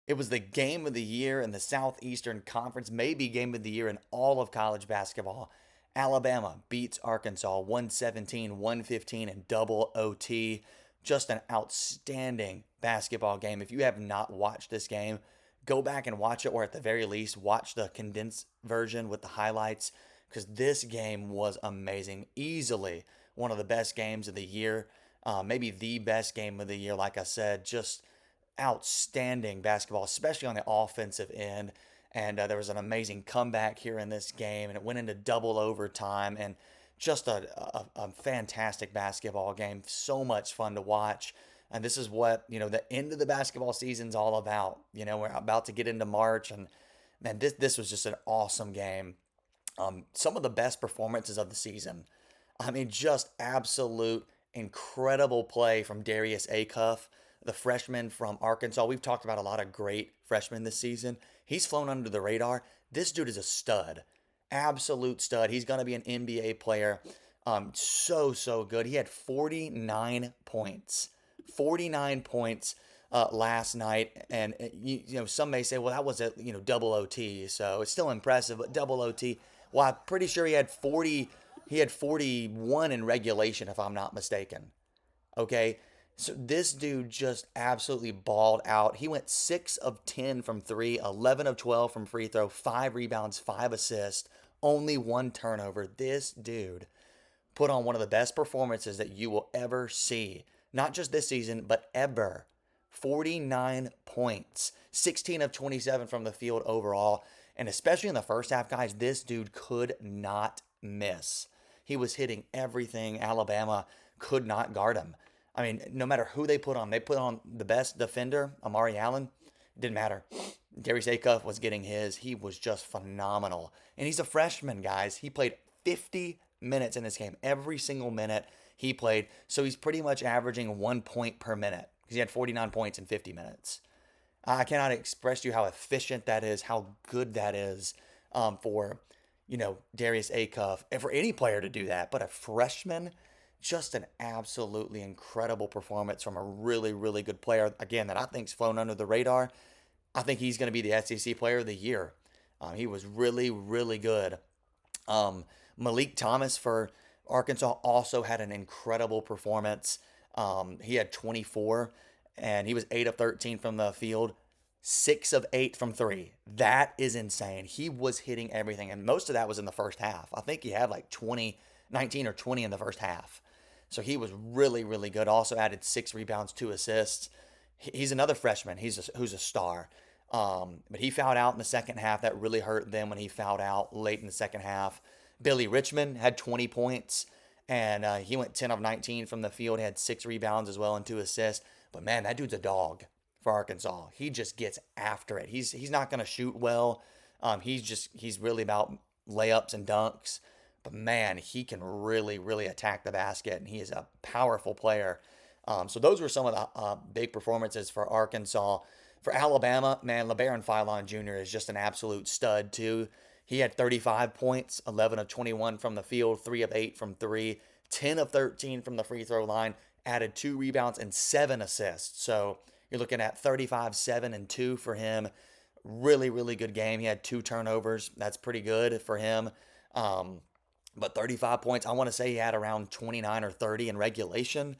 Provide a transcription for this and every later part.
It was the game of the year in the Southeastern Conference, maybe game of the year in all of college basketball. Alabama beats Arkansas 117, 115 in double OT. Just an outstanding basketball game. If you have not watched this game, go back and watch it, or at the very least, watch the condensed version with the highlights, because this game was amazing. Easily one of the best games of the year, maybe the best game of the year. Like I said, just outstanding basketball, especially on the offensive end. And there was an amazing comeback here in this game, and it went into double overtime. And just a fantastic basketball game. So much fun to watch. And this is what, the end of the basketball season's all about. We're about to get into March, and man, this was just an awesome game. Some of the best performances of the season. I mean, just absolute incredible play from Darius Acuff, the freshman from Arkansas. We've talked about a lot of great freshmen this season. He's flown under the radar. This dude is a stud, absolute stud. He's going to be an NBA player. So good. He had 49 points, 49 points last night, and some may say, well, that was a double OT, so it's still impressive, but double OT. Well, I'm pretty sure he had 40. He had 41 in regulation, if I'm not mistaken. Okay. So this dude just absolutely balled out. He went 6 of 10 from three, 11 of 12 from free throw, 5 rebounds, 5 assists, only 1 turnover. This dude put on one of the best performances that you will ever see. Not just this season, but ever. 49 points, 16 of 27 from the field overall. And especially in the first half, guys, this dude could not miss. He was hitting everything. Alabama could not guard him. I mean, no matter who they put on the best defender, Amari Allen. It didn't matter. Darius Acuff was getting his. He was just phenomenal. And he's a freshman, guys. He played 50 minutes in this game. Every single minute he played. So he's pretty much averaging 1 point per minute because he had 49 points in 50 minutes. I cannot express to you how efficient that is, how good that is for, Darius Acuff, and for any player to do that. But a freshman, just an absolutely incredible performance from a really, really good player, again, that I think's flown under the radar. I think he's going to be the SEC Player of the Year. He was really, really good. Malik Thomas for Arkansas also had an incredible performance. He had 24, and he was 8 of 13 from the field, 6 of 8 from three. That is insane. He was hitting everything, and most of that was in the first half. I think he had like 20, 19 or 20 in the first half. So he was really, really good. Also added 6 rebounds, 2 assists. He's another freshman. Who's a star. But he fouled out in the second half. That really hurt them when he fouled out late in the second half. Billy Richmond had 20 points, and he went 10 of 19 from the field. He had 6 rebounds as well and 2 assists. But man, that dude's a dog for Arkansas. He just gets after it. He's not going to shoot well. He's really about layups and dunks. But man, he can really, really attack the basket, and he is a powerful player. So those were some of the big performances for Arkansas. For Alabama, man, LeBaron Philon Jr. is just an absolute stud too. He had 35 points, 11 of 21 from the field, 3 of 8 from three, 10 of 13 from the free throw line, added 2 rebounds and 7 assists. So you're looking at 35, 7, and 2 for him. Really, really good game. He had 2 turnovers. That's pretty good for him. But 35 points, I want to say he had around 29 or 30 in regulation.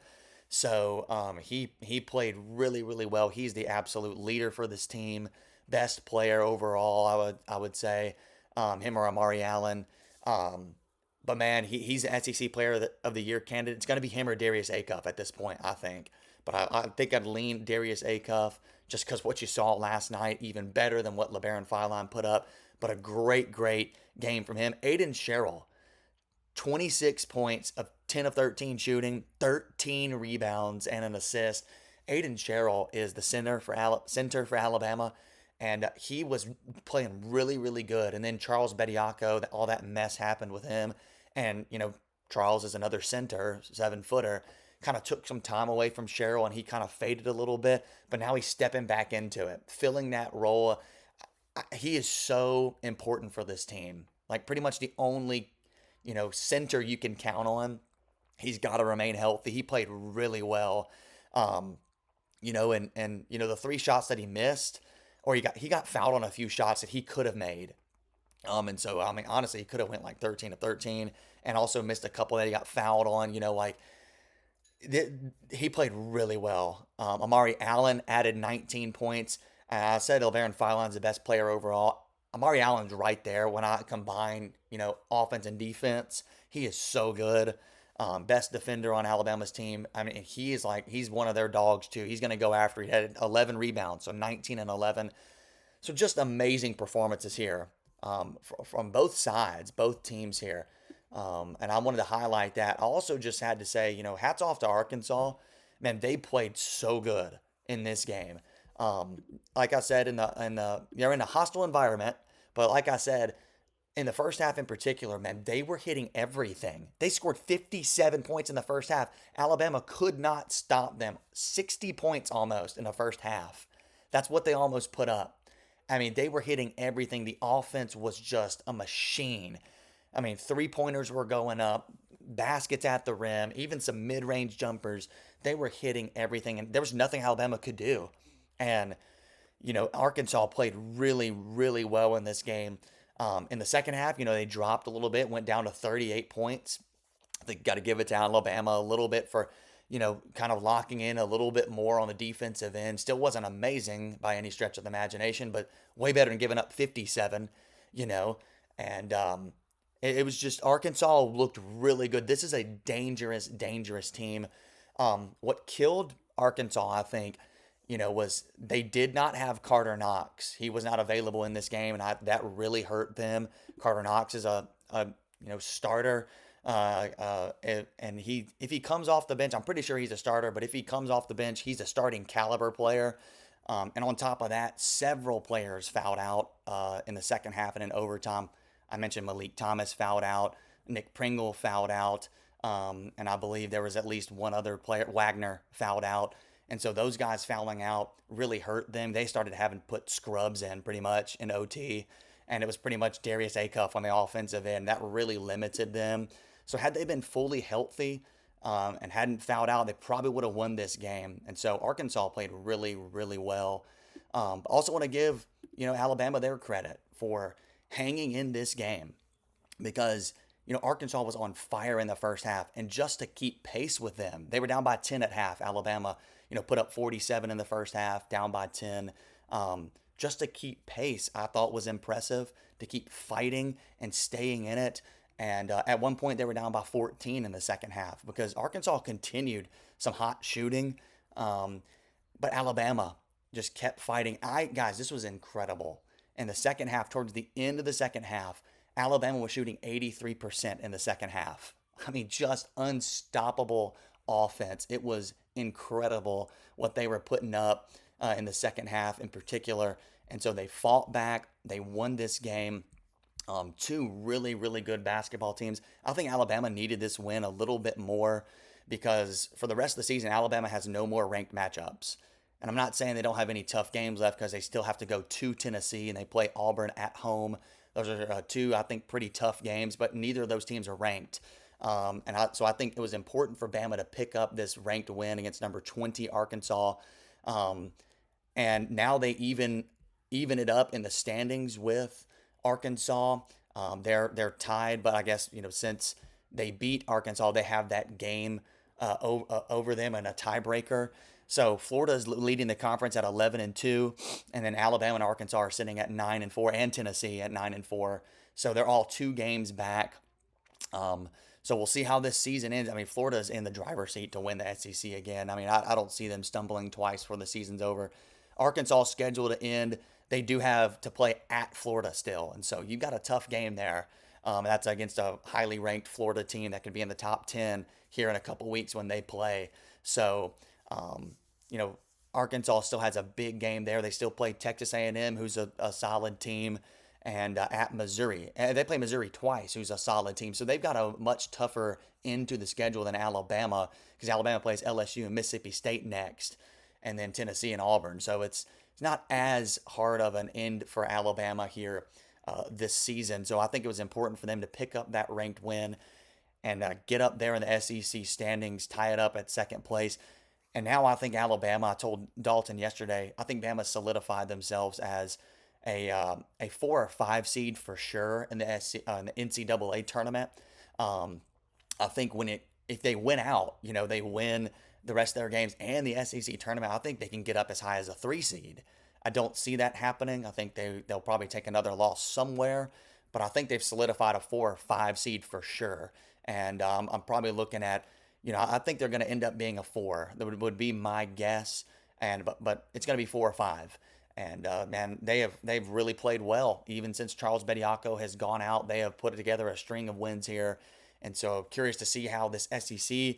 So he played really, really well. He's the absolute leader for this team, best player overall. I would say him or Amari Allen. But man, he's an SEC Player of the Year candidate. It's going to be him or Darius Acuff at this point, I think. But I think I'd lean Darius Acuff just because what you saw last night, even better than what LeBaron Philon put up. But a great, great game from him. Aiden Sherrill, 26 points of 10 of 13 shooting, 13 rebounds, and an assist. Aiden Sherrill is the center for Alabama, and he was playing really, really good. And then Charles Bediako, all that mess happened with him. And, Charles is another center, 7-footer, kind of took some time away from Sherrill, and he kind of faded a little bit. But now he's stepping back into it, filling that role. He is so important for this team. Like pretty much the only center you can count on. He's got to remain healthy. He played really well. And the 3 shots that he missed, or he got fouled on a few shots that he could have made. And so I mean, honestly, he could have went like 13 of 13, and also missed a couple that he got fouled on. Like he played really well. Amari Allen added 19 points. I said Elvarin Philon's the best player overall. Amari Allen's right there when I combine, offense and defense. He is so good. Best defender on Alabama's team. I mean, he's one of their dogs too. He's going to go after. He had 11 rebounds, so 19 and 11. So just amazing performances here from both sides, both teams here. And I wanted to highlight that. I also just had to say, hats off to Arkansas. Man, they played so good in this game. Like I said, they're in a hostile environment, but like I said, in the first half in particular, man, they were hitting everything. They scored 57 points in the first half. Alabama could not stop them. 60 points almost in the first half. That's what they almost put up. I mean, they were hitting everything. The offense was just a machine. I mean, three-pointers were going up, baskets at the rim, even some mid-range jumpers. They were hitting everything, and there was nothing Alabama could do. And, Arkansas played really, really well in this game. In the second half, they dropped a little bit, went down to 38 points. I think got to give it to Alabama a little bit for, kind of locking in a little bit more on the defensive end. Still wasn't amazing by any stretch of the imagination, but way better than giving up 57, and it was just Arkansas looked really good. This is a dangerous, dangerous team. What killed Arkansas, I think, was they did not have Carter Knox. He was not available in this game, and that really hurt them. Carter Knox is a starter, and if he comes off the bench, I'm pretty sure he's a starter. But if he comes off the bench, he's a starting caliber player. And on top of that, several players fouled out in the second half and in overtime. I mentioned Malik Thomas fouled out, Nick Pringle fouled out, and I believe there was at least one other player, Wagner, fouled out. And so those guys fouling out really hurt them. They started having to put scrubs in pretty much in OT, and it was pretty much Darius Acuff on the offensive end. That really limited them. So had they been fully healthy and hadn't fouled out, they probably would have won this game. And so Arkansas played really, really well. Also want to give Alabama their credit for hanging in this game because Arkansas was on fire in the first half, and just to keep pace with them, they were down by 10 at half. Alabama put up 47 in the first half, down by 10. Just to keep pace, I thought was impressive, to keep fighting and staying in it. And at one point, they were down by 14 in the second half because Arkansas continued some hot shooting. But Alabama just kept fighting. Guys, this was incredible. In the second half, towards the end of the second half, Alabama was shooting 83% in the second half. I mean, just unstoppable offense. It was incredible what they were putting up in the second half in particular. And so they fought back. They won this game. Two really, really good basketball teams. I think Alabama needed this win a little bit more because for the rest of the season, Alabama has no more ranked matchups. And I'm not saying they don't have any tough games left because they still have to go to Tennessee and they play Auburn at home. Those are two, I think, pretty tough games, but neither of those teams are ranked. So I think it was important for Bama to pick up this ranked win against number 20 Arkansas. And now they even it up in the standings with Arkansas. They're tied, but I guess since they beat Arkansas, they have that game over them in a tiebreaker. So Florida's leading the conference at 11-2, and then Alabama and Arkansas are sitting at 9-4, and Tennessee at 9-4. So they're all 2 games back. So we'll see how this season ends. I mean, Florida's in the driver's seat to win the SEC again. I mean, I don't see them stumbling twice before the season's over. Arkansas scheduled to end. They do have to play at Florida still, and so you've got a tough game there. That's against a highly ranked Florida team that could be in the top 10 here in a couple weeks when they play. So, Arkansas still has a big game there. They still play Texas A&M, who's a solid team, and at Missouri. They play Missouri twice, who's a solid team. So they've got a much tougher end to the schedule than Alabama because Alabama plays LSU and Mississippi State next, and then Tennessee and Auburn. So it's not as hard of an end for Alabama here this season. So I think it was important for them to pick up that ranked win and get up there in the SEC standings, tie it up at second place. And now I think Alabama, I told Dalton yesterday, I think Bama solidified themselves as a 4 or 5 seed for sure in the in the NCAA tournament. Um, I think when it if they win out, they win the rest of their games and the SEC tournament, I think they can get up as high as a 3 seed. I don't see that happening. I think they'll probably take another loss somewhere, but I think they've solidified a 4 or 5 seed for sure. And I'm probably looking at, I think they're going to end up being a 4. That would be my guess. And but it's going to be 4 or 5. And man, they've really played well even since Charles Bediako has gone out. They have put together a string of wins here, and so curious to see how this SEC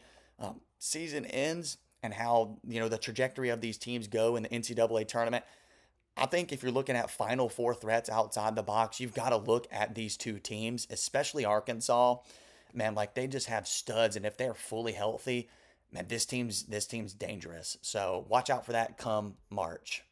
season ends and how the trajectory of these teams go in the NCAA tournament. I think if you're looking at Final Four threats outside the box, you've got to look at these two teams, especially Arkansas. Man, like they just have studs, and if they're fully healthy, man, this team's dangerous. So watch out for that come March.